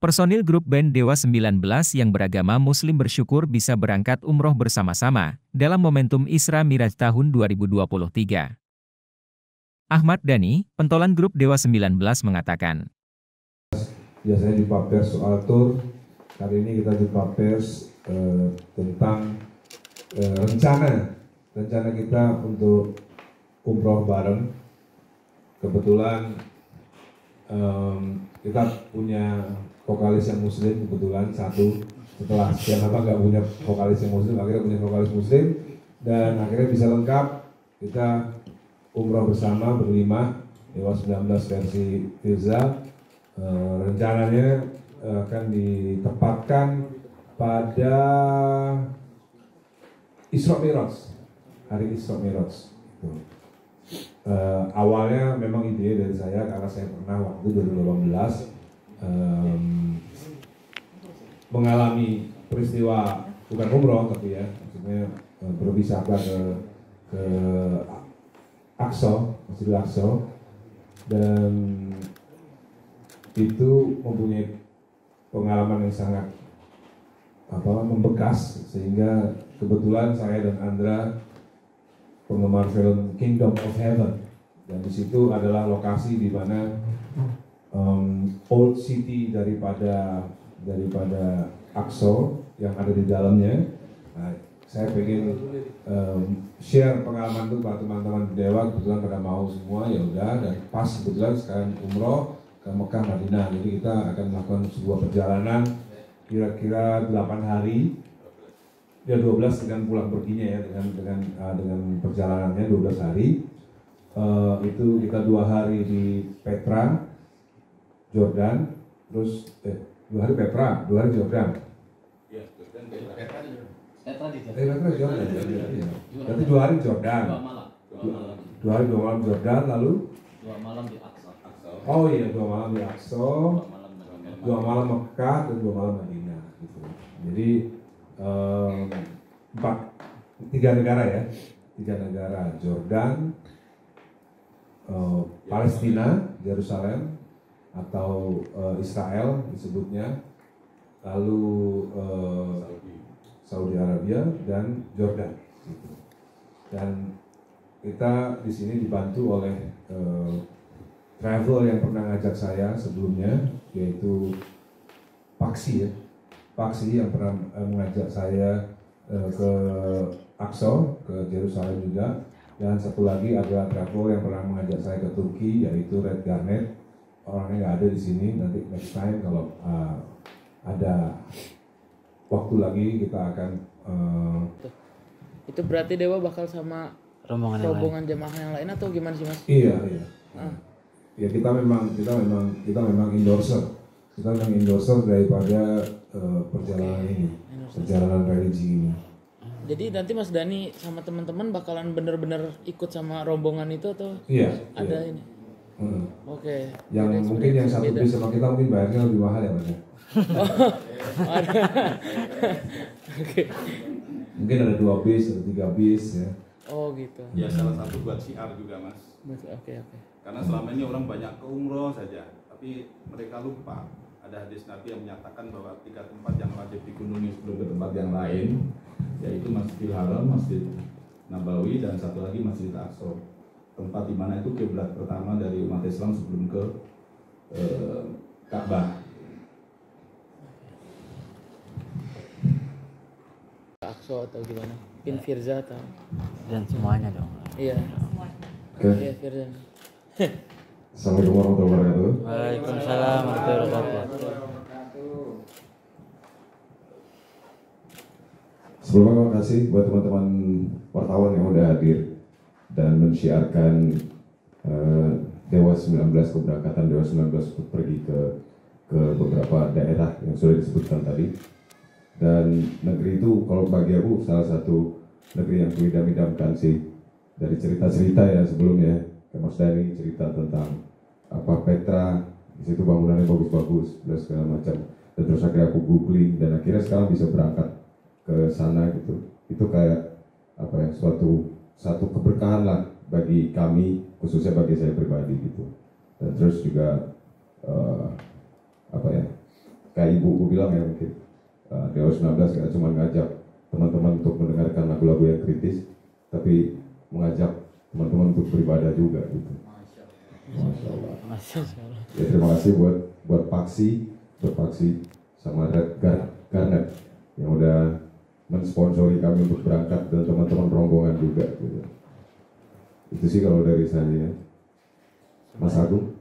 Personil grup band Dewa 19 yang beragama Muslim bersyukur bisa berangkat umroh bersama-sama dalam momentum Isra Miraj tahun 2023. Ahmad Dhani, pentolan grup Dewa 19 mengatakan, biasanya jumpa pers soal tour, kali ini kita jumpa pers tentang rencana kita untuk umroh bareng. Kebetulan kita punya vokalis yang muslim, kebetulan satu, setelah sekian lama nggak punya vokalis yang muslim, akhirnya punya vokalis muslim, dan akhirnya bisa lengkap, kita umroh bersama berlima, Dewa 19 versi Firza. Rencananya akan ditempatkan pada Isra Miraj, hari Isra Miraj. Awalnya memang ide dari saya karena saya pernah waktu 2018 mengalami peristiwa bukan umroh tapi ya maksudnya berwisata ke Aqsa, Masjidil Aqsa, dan itu mempunyai pengalaman yang sangat membekas, sehingga kebetulan saya dan Andra penggemar film Kingdom of Heaven, dan di situ adalah lokasi di mana old city daripada Aqsa yang ada di dalamnya. Nah, saya pengen share pengalaman itu pada teman-teman Dewa, kebetulan pada mau semua, ya udah, dan pas kebetulan sekarang umroh ke Mekah Madinah, jadi kita akan melakukan sebuah perjalanan kira-kira 8 hari. Ya 12 dengan pulang perginya ya, dengan perjalanannya 12 hari. Itu kita 2 hari di Petra, Jordan, terus 2 hari Petra, 2 hari Jordan. Iya, Petra Jordan. Berarti 2 hari Jordan. 2 hari 2 malam Jordan, lalu 2 malam di Aqsa. Oh iya, 2 malam di Aqsa, 2 malam Mekah, dan 2 malam Madinah gitu. Jadi 3 negara ya, 3 negara, Jordan, Palestina, Yerusalem atau Israel disebutnya, lalu Saudi Arabia dan Jordan. Gitu. Dan kita di sini dibantu oleh travel yang pernah ngajak saya sebelumnya, yaitu Paksi ya. Paksi yang pernah mengajak saya ke Aqsa, ke Yerusalem juga, dan satu lagi adalah travel yang pernah mengajak saya ke Turki, yaitu Red Garnet. Orangnya nggak ada di sini, nanti next time kalau ada waktu lagi kita akan. Itu berarti Dewa bakal sama rombongan jemaah yang lain atau gimana sih Mas? Iya. Ya kita memang endorser. Kita memang endorser daripada perjalanan ini, perjalanan religi ini. Jadi nanti Mas Dhani sama teman-teman bakalan bener-bener ikut sama rombongan itu atau ada ini? Oke. Yang mungkin yang satu bis sama kita mungkin bayarnya lebih mahal ya Mas. Ada. Oke. Mungkin ada 2 bis, ada 3 bis ya. Oh gitu. Ya salah satu buat syiar juga Mas. Oke. Karena selama ini orang banyak ke umroh saja, tapi mereka lupa. Ada hadis Nabi yang menyatakan bahwa 3 tempat yang wajib dikunjungi sebelum ke tempat yang lain, yaitu Masjidil Haram, Masjid Nabawi, dan satu lagi Masjid Aqsa. Tempat di mana itu kiblat pertama dari umat Islam sebelum ke Ka'bah. Aqsa atau gimana? Mungkin Firza atau Dan semuanya dong. iya. Oke. Iya Firza. Assalamualaikum warahmatullahi wabarakatuh. Waalaikumsalam warahmatullahi wabarakatuh. Sebelumnya terima kasih buat teman-teman wartawan yang udah hadir dan mensiarkan Dewa 19, keberangkatan Dewa 19 untuk pergi ke beberapa daerah yang sudah disebutkan tadi. Dan negeri itu kalau bagi aku salah satu negeri yang kuidam-idamkan sih, dari cerita-cerita ya sebelumnya. Mas Dhani cerita tentang Petra, di situ bangunannya bagus-bagus dan segala macam. Dan terus akhirnya aku googling dan akhirnya sekarang bisa berangkat ke sana gitu. Itu kayak satu keberkahan lah bagi kami, khususnya bagi saya pribadi gitu. Dan terus juga kayak ibu bilang ya mungkin Dewa 19 nggak cuma ngajak teman-teman untuk mendengarkan lagu-lagu yang kritis, tapi mengajak teman-teman untuk beribadah juga gitu. Masya Allah. Ya, terima kasih buat Paksi sama Red Garnet yang udah mensponsori kami untuk berangkat dan teman-teman rombongan juga gitu. Itu sih kalau dari saya. Mas Agung.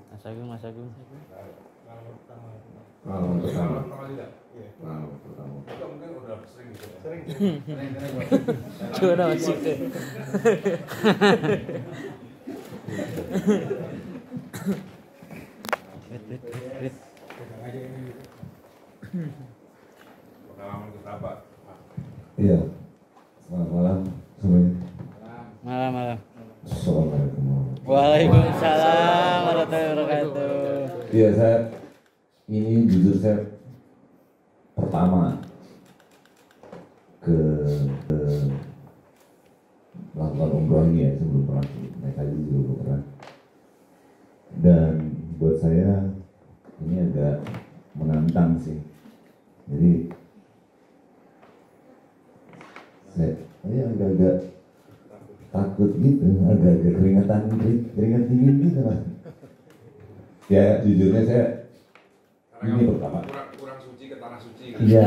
Pengalaman pertama. Mungkin udah sering gitu. Coba masih tuh. Pengalaman pertama. Iya. Selamat malam semuanya. Malam. Assalamualaikum. Waalaikumsalam warahmatullahi wabarakatuh. Iya, ini jujur saya pertama ke melakukan umroh ini ya, sebelum pernah naik haji juga belum pernah. Dan buat saya ini agak menantang sih. Jadi saya agak-agak takut gitu, agak-agak keringat dingin gitu Mas. Ya jujurnya saya ini pertama kurang suci ke tanah suci kan? Iya,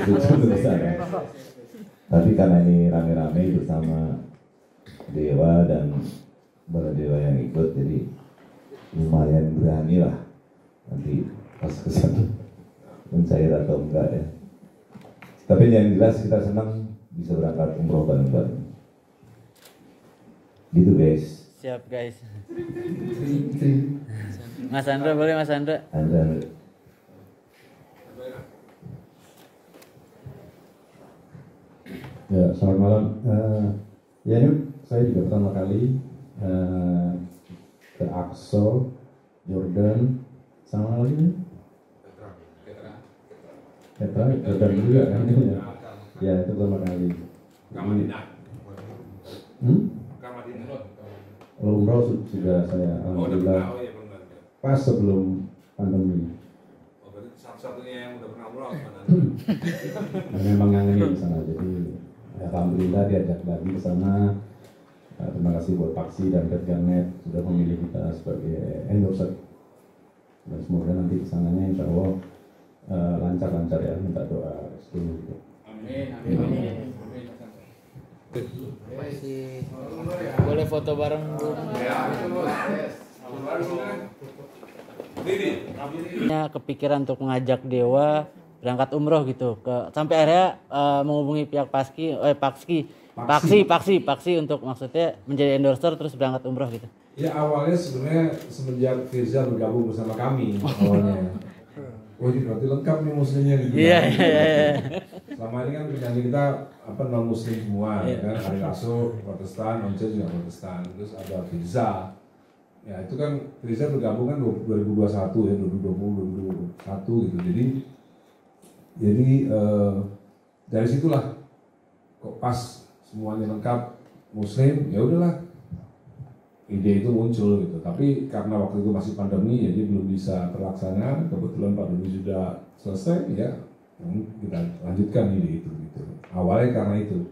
suci ya. Tapi karena ini rame-rame bersama dewa dan para dewa yang ikut, jadi lumayan berani lah nanti pas kesana mencair atau enggak ya. Tapi yang jelas kita senang bisa berangkat umroh bareng-bareng. Gitu guys. Siap guys. Mas Andra boleh Mas Andra? Ya, selamat malam. Ya ini saya juga pertama kali ke Aqsa, Jordan, sama lagi nih. Jordan juga kan ini ya. Ya itu pertama kali. Kalau umroh sudah saya alhamdulillah pas sebelum pandemi. Berarti satu-satunya yang udah pernah umroh mana? Memang ngangenin di sana, jadi alhamdulillah diajak lagi ke sana. Terima kasih buat Paksi dan Garnet sudah memilih kita sebagai endorser. Dan semoga nanti kesananya insya Allah lancar-lancar ya, minta doa restu gitu. Amin. Boleh foto bareng Bu. Kepikiran untuk mengajak dewa berangkat umroh gitu sampai akhirnya menghubungi pihak Paksi untuk maksudnya menjadi endorser terus berangkat umroh gitu. Ya awalnya sebenarnya semenjak Firza bergabung bersama kami awalnya. Oh ini berarti lengkap nih muslimnya gitu. Iya. Selama ini kan kerjaan kita non muslim semua, kan Hari Rasul Protestan, Once juga Protestan, terus ada Firza. Ya itu kan Firza bergabung kan 2021 ya, 2020 gitu. Jadi dari situlah kok pas semuanya lengkap muslim, ya udahlah ide itu muncul gitu. Tapi karena waktu itu masih pandemi, jadi belum bisa terlaksana. Kebetulan pandemi sudah selesai, ya kita lanjutkan ide itu gitu. Awalnya karena itu.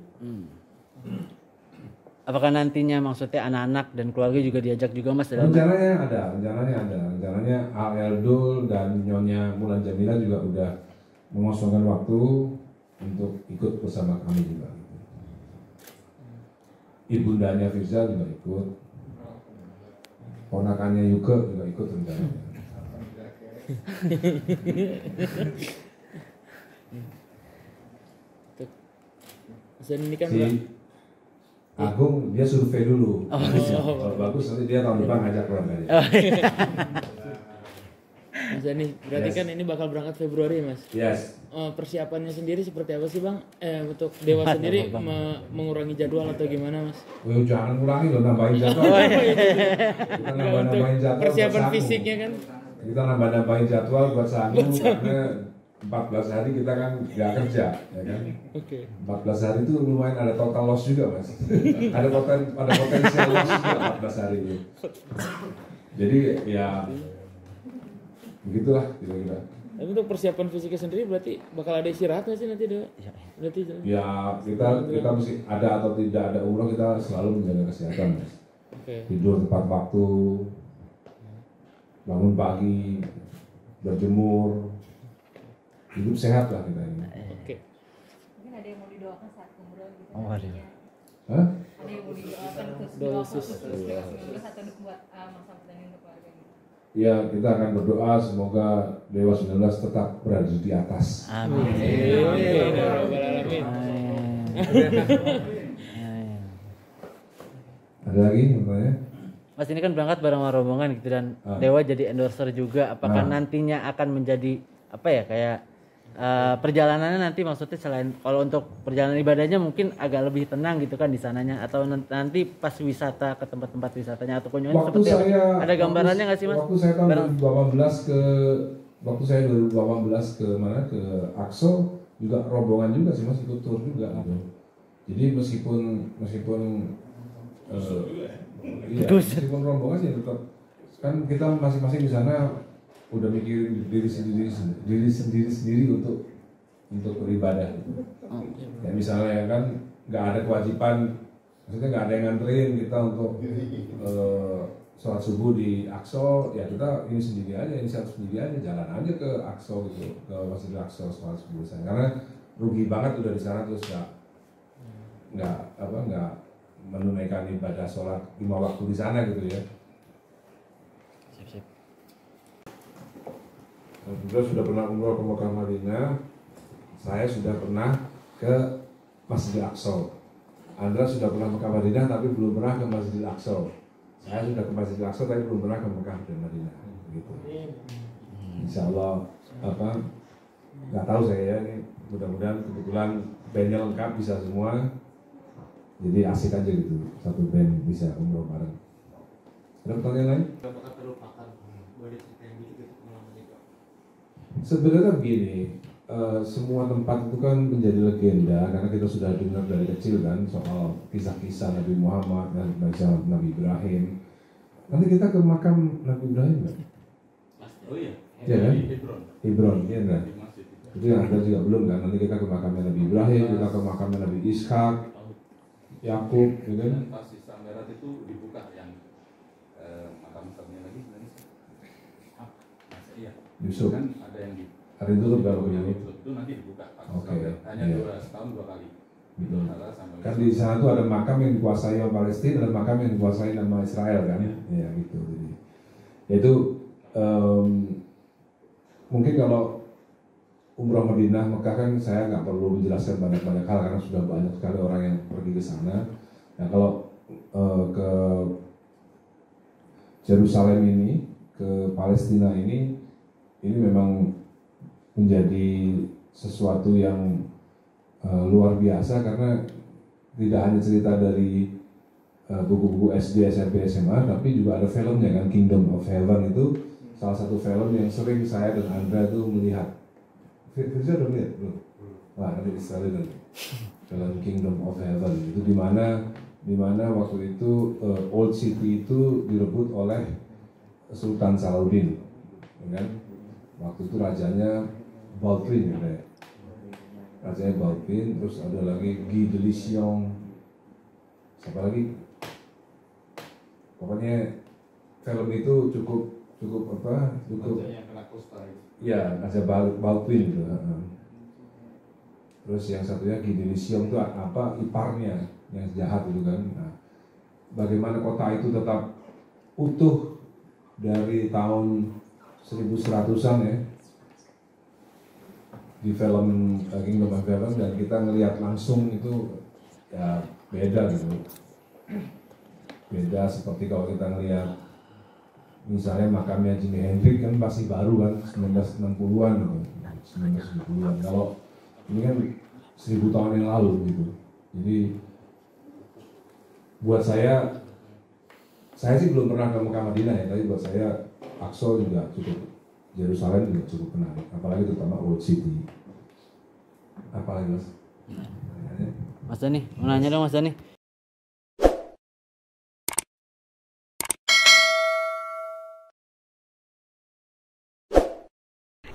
Apakah nantinya maksudnya anak-anak dan keluarga juga diajak juga Mas dalam? Rencananya ada. Rencananya Al Eldul dan Nyonya Mulan Jamila juga udah mengosongkan waktu untuk ikut bersama kami juga. Ibundanya Firza juga ikut. Ponakannya Yuke juga ikut rencananya. Dan ini kan Agung dia survei dulu. Kalau bagus nanti dia tahun depan ngajak keluarganya. Mas Dani, berarti kan ini bakal berangkat Februari Mas. Yes. Persiapannya sendiri seperti apa sih Bang? Untuk Dewa sendiri mengurangi jadwal atau gimana Mas? Jangan kurangi loh, nambahin jadwal. Kita nambah-nambahin jadwal. Persiapan fisiknya kan? Kita nambah-nambahin jadwal buat Sangu karena 14 hari kita kan nggak kerja, ya kan? Oke. 14 hari itu lumayan ada total loss juga Mas. ada potensial loss juga 14 hari itu. Jadi ya begitulah kira-kira. Tapi untuk persiapan fisiknya sendiri berarti bakal ada istirahat nggak sih nanti Dewa? Berarti Ya kita mesti ada atau tidak ada umroh, kita selalu menjaga kesehatan, Mas. Tidur tepat waktu, bangun pagi, berjemur, hidup sehat lah kita ini. Mungkin ada yang mau didoakan saat umroh gitu. Oh, ada. Hah? Ada yang mau didoakan khusus Doa khusus khusus. 2019 atau buat Mas Hamdan untuk keluarga gitu. Ya, kita akan berdoa semoga Dewa 19 tetap berada di atas. Amin. Ada lagi yang bertanya? Mas ini kan berangkat bareng rombongan gitu dan Dewa jadi endorser juga. Apakah nantinya akan menjadi apa ya kayak perjalanannya nanti maksudnya selain kalau untuk perjalanan ibadahnya mungkin agak lebih tenang gitu kan di sananya atau nanti pas wisata ke tempat-tempat wisatanya atau kunjungan Waktu seperti saya ada gambarannya nggak sih Mas? Waktu saya tahun 2018 ke mana ke Aksel juga rombongan juga sih Mas, ikut tur juga gitu. Jadi meskipun iya, meskipun rombongan sih tetap kan kita masing-masing di sana udah mikirin diri sendiri untuk beribadah gitu. Ya misalnya kan nggak ada kewajiban, maksudnya nggak ada yang nganterin kita untuk sholat subuh di Aqsa, ya kita ini sendiri aja, inisiatif sendiri aja, jalan aja ke Aqsa gitu, ke Masjid Aqsa sholat subuh sana. Karena rugi banget udah di sana terus nggak menunaikan ibadah sholat 5 waktu di sana gitu ya. Beliau sudah pernah umroh ke Mekah Madinah, saya sudah pernah ke Masjidil Aqsa. Andra sudah pernah Mekah Madinah tapi belum pernah ke Masjidil Aqsa. Saya sudah ke Masjidil Aqsa tapi belum pernah ke Mekah dan Madinah. Gitu. Insya Allah nggak tahu saya ya, ini mudah-mudahan kebetulan bandnya lengkap bisa semua. Jadi asik aja gitu, satu band bisa umroh bareng. Ada pertanyaan lain? Apakah terlupakan? Boleh ceritain dikit pengalaman itu? Sebenarnya begini, semua tempat itu kan menjadi legenda karena kita sudah dengar dari kecil kan soal kisah-kisah Nabi Muhammad dan kisah Nabi Ibrahim. Nanti kita ke makam Nabi Ibrahim nggak? Oh iya. Iya kan? Hebron. Iya kan? Itu yang ada juga belum kan? Nanti kita ke makamnya Nabi Ibrahim, kita ke makamnya Nabi Ishak, Yakub, gitu kan? Dan pas Isra Mi'raj itu dibuka yang makam-makamnya lagi sebenarnya. Iya. Yusuf. Kan ada yang di Hari itu tuh kalau begini. itu nanti dibuka. Oke. Hanya Iya. setahun 2 kali. Gitu. Sampai Kan di sana tuh ada makam yang dikuasai sama Palestina dan makam yang dikuasai sama Israel kan? Ya gitu. Jadi itu mungkin kalau umrah Madinah Mekah kan saya nggak perlu menjelaskan banyak-banyak hal karena sudah banyak sekali orang yang pergi ke sana. Nah kalau ke Yerusalem ini, ke Palestina ini memang menjadi sesuatu yang luar biasa karena tidak hanya cerita dari buku-buku SD, SMP, SMA, tapi juga ada filmnya kan, Kingdom of Heaven itu salah satu film yang sering saya dan Andra itu melihat. Firza udah lihat belum? Wah nanti disetelin nanti. Film Kingdom of Heaven itu di mana waktu itu Old City itu direbut oleh Sultan Salahuddin, kan? Waktu itu rajanya Baldwin ya, rajanya Baldwin, terus ada lagi Guy de Lission, siapa lagi? Pokoknya film itu cukup yang kena Costa itu. ya Raja Baldwin gitu. Terus yang satunya Guy de Lission itu apa iparnya yang jahat itu kan. Nah, bagaimana kota itu tetap utuh dari tahun 1100-an ya di film Kingdom of Heaven, dan kita ngelihat langsung itu ya beda gitu. Beda seperti kalau kita ngelihat misalnya makamnya Jimi Hendrix kan masih baru kan 1960-an gitu. 1970-an. Kalau ini kan 1000 tahun yang lalu gitu. Jadi buat saya sih belum pernah ke Mekah Madinah ya, tapi buat saya Aqsa juga cukup, Yerusalem juga cukup menarik, apalagi terutama Old City. Apalagi Mas? Mas Dani, mau nanya dong Mas Dani.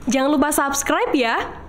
Jangan lupa subscribe ya.